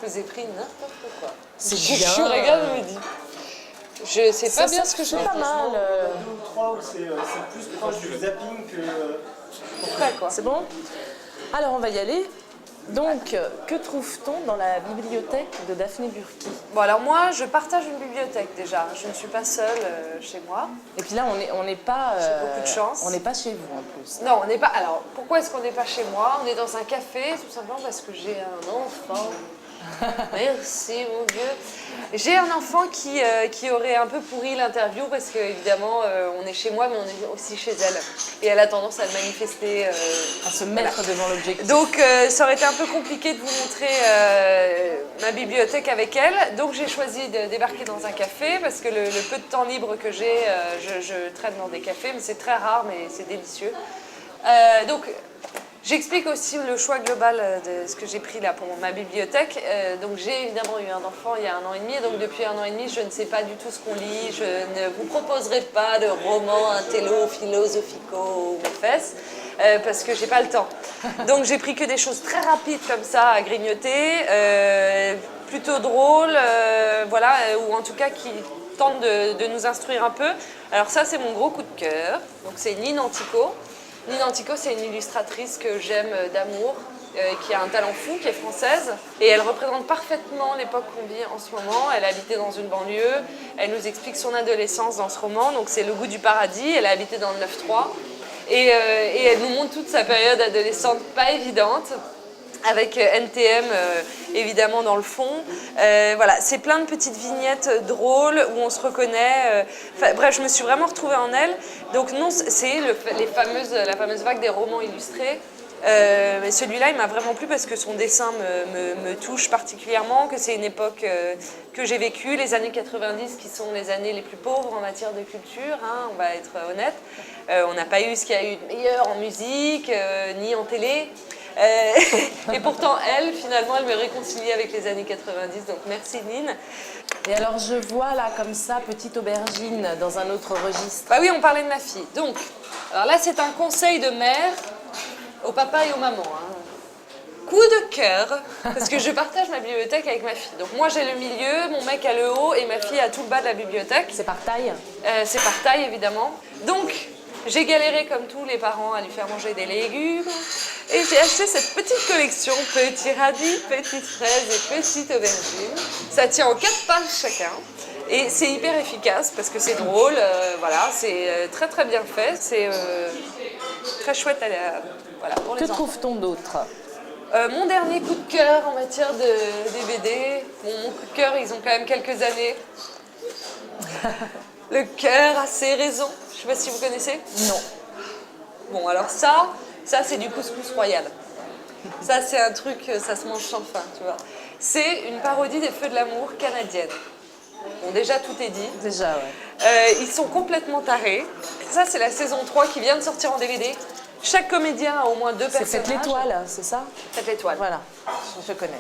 Je vous ai pris n'importe quoi. C'est Je bien. regarde, je me dis. Je sais pas bien ce que je C'est fais. pas mal. 2 ou 3 où c'est plus proche du zapping que... Prêt, quoi. C'est bon? Alors, on va y aller. Donc, que trouve-t-on dans la bibliothèque de Daphné Burki? Bon, alors moi, je partage une bibliothèque déjà. Je ne suis pas seule chez moi. Et puis là, on n'est pas... J'ai beaucoup de chance. On n'est pas chez vous, en plus. Non, on n'est pas. Alors, pourquoi est-ce qu'on n'est pas chez moi? On est dans un café, tout simplement parce que j'ai un enfant. Merci, mon Dieu. J'ai un enfant qui aurait un peu pourri l'interview parce qu'évidemment, on est chez moi, mais on est aussi chez elle. Et elle a tendance à le manifester. À se mettre devant l'objectif. Donc, ça aurait été un peu compliqué de vous montrer ma bibliothèque avec elle. Donc, j'ai choisi de débarquer dans un café parce que le peu de temps libre que j'ai, je traîne dans des cafés, mais c'est très rare, mais c'est délicieux. Donc, j'explique aussi le choix global de ce que j'ai pris là pour ma bibliothèque. Donc j'ai évidemment eu un enfant il y a 1 an et demi, et donc depuis 1 an et demi, je ne sais pas du tout ce qu'on lit. Je ne vous proposerai pas de romans intello, philosophicaux ou mes fesses, parce que j'ai pas le temps. Donc j'ai pris que des choses très rapides comme ça à grignoter, plutôt drôles, voilà, ou en tout cas qui tentent de nous instruire un peu. Alors ça, c'est mon gros coup de cœur. Donc c'est Nine Antico. Nine Antico, c'est une illustratrice que j'aime d'amour, qui a un talent fou, qui est française. Et elle représente parfaitement l'époque qu'on vit en ce moment. Elle a habité dans une banlieue. Elle nous explique son adolescence dans ce roman. Donc c'est Le goût du paradis. Elle a habité dans le 9-3. Et elle nous montre toute sa période adolescente pas évidente, avec NTM évidemment dans le fond. Voilà, c'est plein de petites vignettes drôles où on se reconnaît. Bref, je me suis vraiment retrouvée en elle. Donc non, c'est la fameuse vague des romans illustrés. Mais celui-là, il m'a vraiment plu parce que son dessin me touche particulièrement, que c'est une époque que j'ai vécue, les années 90 qui sont les années les plus pauvres en matière de culture, hein, on va être honnête. On n'a pas eu ce qu'il y a eu de meilleur en musique, ni en télé. Et pourtant, elle, finalement, elle me réconcilie avec les années 90, donc merci Nine. Et alors, je vois là, comme ça, petite aubergine dans un autre registre. Bah oui, on parlait de ma fille. Donc, alors là, c'est un conseil de mère au papa et aux mamans. Hein. Coup de cœur, parce que je partage ma bibliothèque avec ma fille. Donc moi, j'ai le milieu, mon mec a le haut et ma fille a tout le bas de la bibliothèque. C'est par taille? C'est par taille, évidemment. Donc, j'ai galéré comme tous les parents à lui faire manger des légumes. Et j'ai acheté cette petite collection, petits radis, petites fraises et petites aubergines. Ça tient en 4 pages chacun. Et c'est hyper efficace parce que c'est drôle, voilà, c'est très très bien fait. C'est très chouette voilà, pour les Que enfants. trouve-t-on d'autre? Mon dernier coup de cœur en matière des BD, mon coup de cœur, ils ont quand même quelques années. Le cœur a ses raisons. Je ne sais pas si vous connaissez. Non. Bon, alors ça c'est du couscous royal. Ça, c'est un truc, ça se mange sans fin, tu vois. C'est une parodie des Feux de l'amour canadienne. Bon, déjà, tout est dit. Déjà, ouais. Ils sont complètement tarés. Ça, c'est la saison 3 qui vient de sortir en DVD. Chaque comédien a au moins 2 personnages. C'est Faites l'étoile, c'est ça? Faites l'étoile. Voilà, je connais.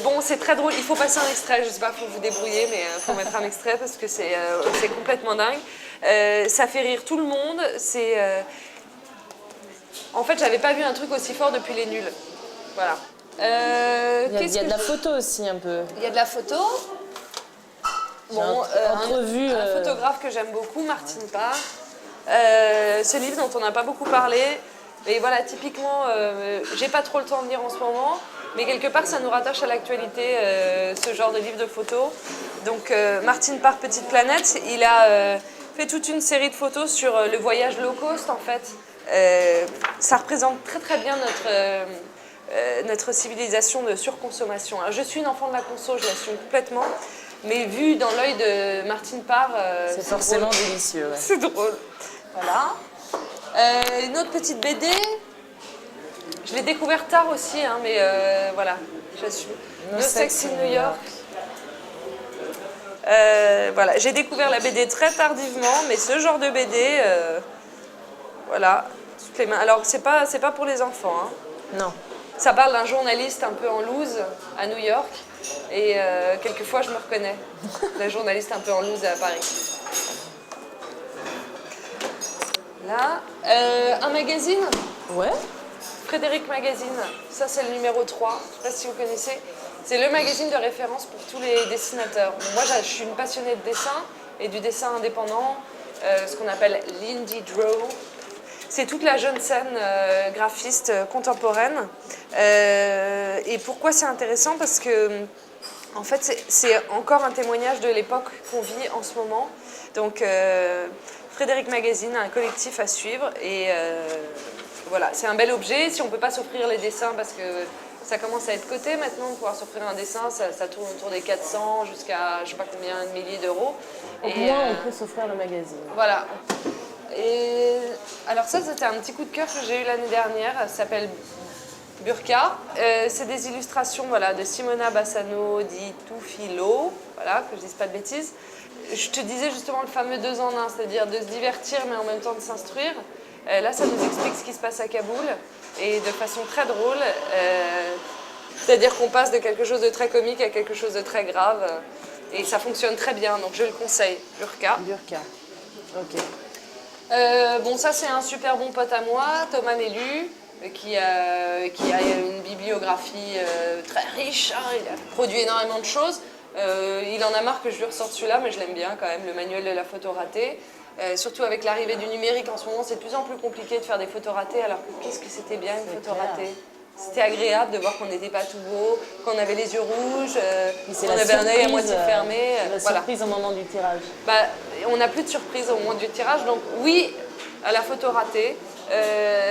Bon, c'est très drôle. Il faut passer un extrait. Je sais pas, il faut vous débrouiller, mais il faut mettre un extrait parce que c'est complètement dingue. Ça fait rire tout le monde. En fait, j'avais pas vu un truc aussi fort depuis Les Nuls. Voilà. Il y a de la photo aussi un peu. Il y a de la photo. Bon, un photographe que j'aime beaucoup, Martine Parr. Ce livre dont on n'a pas beaucoup parlé. Et voilà, typiquement, j'ai pas trop le temps de lire en ce moment, mais quelque part, ça nous rattache à l'actualité, ce genre de livre de photos. Donc, Martine Parr, Petite Planète, il a fait toute une série de photos sur le voyage low cost, en fait. Ça représente très très bien notre civilisation de surconsommation. Alors, je suis une enfant de la conso, je l'assume complètement, mais vu dans l'œil de Martine Parr, c'est forcément drôle. Délicieux. Ouais. C'est drôle. Voilà. Une autre petite BD, je l'ai découverte tard aussi, hein, mais voilà, j'assume. No Sex in New York. Voilà, j'ai découvert la BD très tardivement, mais ce genre de BD, voilà, toutes les mains. Alors, c'est pas pour les enfants. Hein. Non. Ça parle d'un journaliste un peu en loose à New York, et quelquefois je me reconnais, la journaliste un peu en loose à Paris. Là, un magazine. Ouais. Frédéric Magazine, ça c'est le numéro 3, je ne sais pas si vous connaissez. C'est le magazine de référence pour tous les dessinateurs. Moi, je suis une passionnée de dessin et du dessin indépendant, ce qu'on appelle l'indie draw. C'est toute la jeune scène graphiste contemporaine. Et pourquoi c'est intéressant? Parce que, en fait, c'est encore un témoignage de l'époque qu'on vit en ce moment. Donc, Frédéric Magazine, un collectif à suivre. Et voilà, c'est un bel objet. Si on ne peut pas s'offrir les dessins, parce que ça commence à être coté maintenant, de pouvoir s'offrir un dessin, ça tourne autour des 400 jusqu'à je sais pas combien de milliers d'euros. Au moins, on peut s'offrir le magazine. Voilà. Et alors ça, c'était un petit coup de cœur que j'ai eu l'année dernière. Ça s'appelle Burqa. C'est des illustrations voilà, de Simona Bassano di Tufilo, voilà, que je dise pas de bêtises. Je te disais justement le fameux 2 en 1, c'est-à-dire de se divertir mais en même temps de s'instruire. Là, ça nous explique ce qui se passe à Kaboul et de façon très drôle. C'est-à-dire qu'on passe de quelque chose de très comique à quelque chose de très grave. Et ça fonctionne très bien, donc je le conseille, Burqa. Burqa, ok. Bon, ça c'est un super bon pote à moi, Thomas Nélu, qui a une bibliographie très riche, hein, il a produit énormément de choses. Il en a marre que je lui ressorte celui-là, mais je l'aime bien quand même, le manuel de la photo ratée. Surtout avec l'arrivée du numérique en ce moment, c'est de plus en plus compliqué de faire des photos ratées, alors que qu'est-ce que c'était bien une photo ratée. C'était agréable de voir qu'on n'était pas tout beau, qu'on avait les yeux rouges, qu'on avait un œil à moitié fermé. La surprise au moment du tirage. Bah, on n'a plus de surprise au moment du tirage, donc oui à la photo ratée.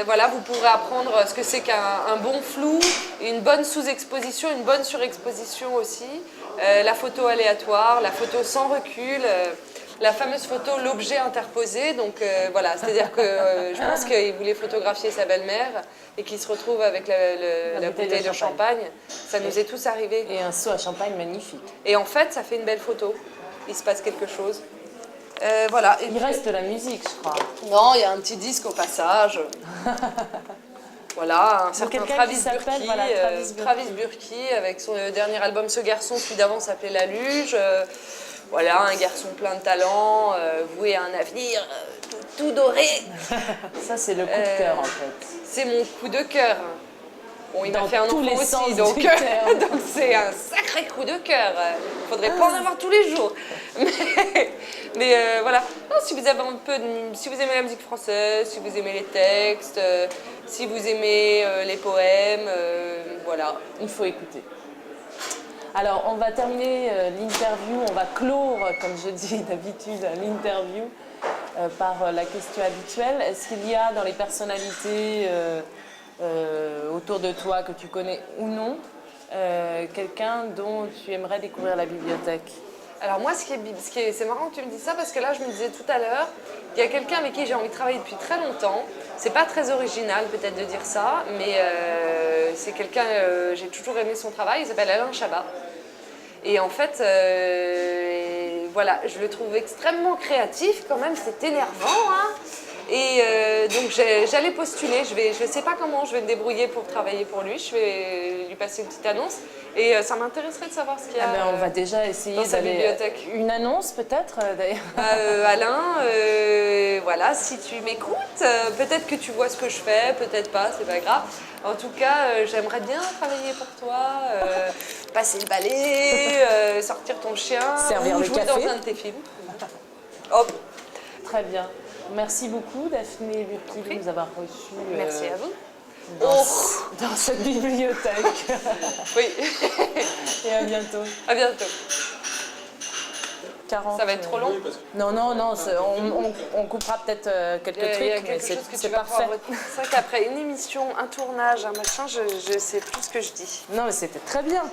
Voilà, vous pourrez apprendre ce que c'est qu'un bon flou, une bonne sous-exposition, une bonne surexposition aussi, la photo aléatoire, la photo sans recul. La fameuse photo, l'objet interposé, donc voilà, c'est-à-dire que je pense qu'il voulait photographier sa belle-mère et qu'il se retrouve avec la bouteille de champagne. Ça nous est tous arrivé. Et un seau à champagne magnifique. Et en fait, ça fait une belle photo. Il se passe quelque chose. Voilà. Il reste la musique, je crois. Non, il y a un petit disque au passage. Voilà, un certain Travis Burki, voilà, Travis Burki, avec son dernier album Ce Garçon, celui d'avant s'appelait La Luge. Voilà, un garçon plein de talent, voué à un avenir tout doré. Ça, c'est le coup de cœur, en fait. C'est mon coup de cœur. Bon, il m'a fait un enfant aussi, donc c'est un sacré coup de cœur. Il faudrait pas en avoir tous les jours. Mais voilà. Non, si vous avez un peu si vous aimez la musique française, si vous aimez les textes, si vous aimez les poèmes, voilà. Il faut écouter. Alors, on va terminer l'interview, on va clore, comme je dis d'habitude, l'interview par la question habituelle. Est-ce qu'il y a dans les personnalités autour de toi que tu connais ou non, quelqu'un dont tu aimerais découvrir la bibliothèque? Alors moi, c'est marrant que tu me dises ça parce que là, je me disais tout à l'heure, il y a quelqu'un avec qui j'ai envie de travailler depuis très longtemps. C'est pas très original peut-être de dire ça, mais c'est quelqu'un, j'ai toujours aimé son travail, il s'appelle Alain Chabat. Et en fait, voilà, je le trouve extrêmement créatif quand même, c'est énervant, hein. Et donc j'allais postuler, je sais pas comment je vais me débrouiller pour travailler pour lui, je vais lui passer une petite annonce et ça m'intéresserait de savoir ce qu'il y a on va déjà essayer dans sa bibliothèque. Une annonce peut-être d'ailleurs. Alain, voilà, si tu m'écoutes, peut-être que tu vois ce que je fais, peut-être pas, c'est pas grave. En tout cas, j'aimerais bien travailler pour toi, passer le balai, sortir ton chien, servir ou le jouer café dans un de tes films. Hop. Très bien. Merci beaucoup Daphné Burki de nous avoir reçus. Merci à vous. Dans cette bibliothèque. Oui. Et à bientôt. À bientôt. 40, ça va être trop long. Non, on coupera peut-être quelques trucs. Il y a quelque chose que tu vas pouvoir retenir. C'est vrai qu'après une émission, un tournage, un machin, je sais plus ce que je dis. Non, mais c'était très bien.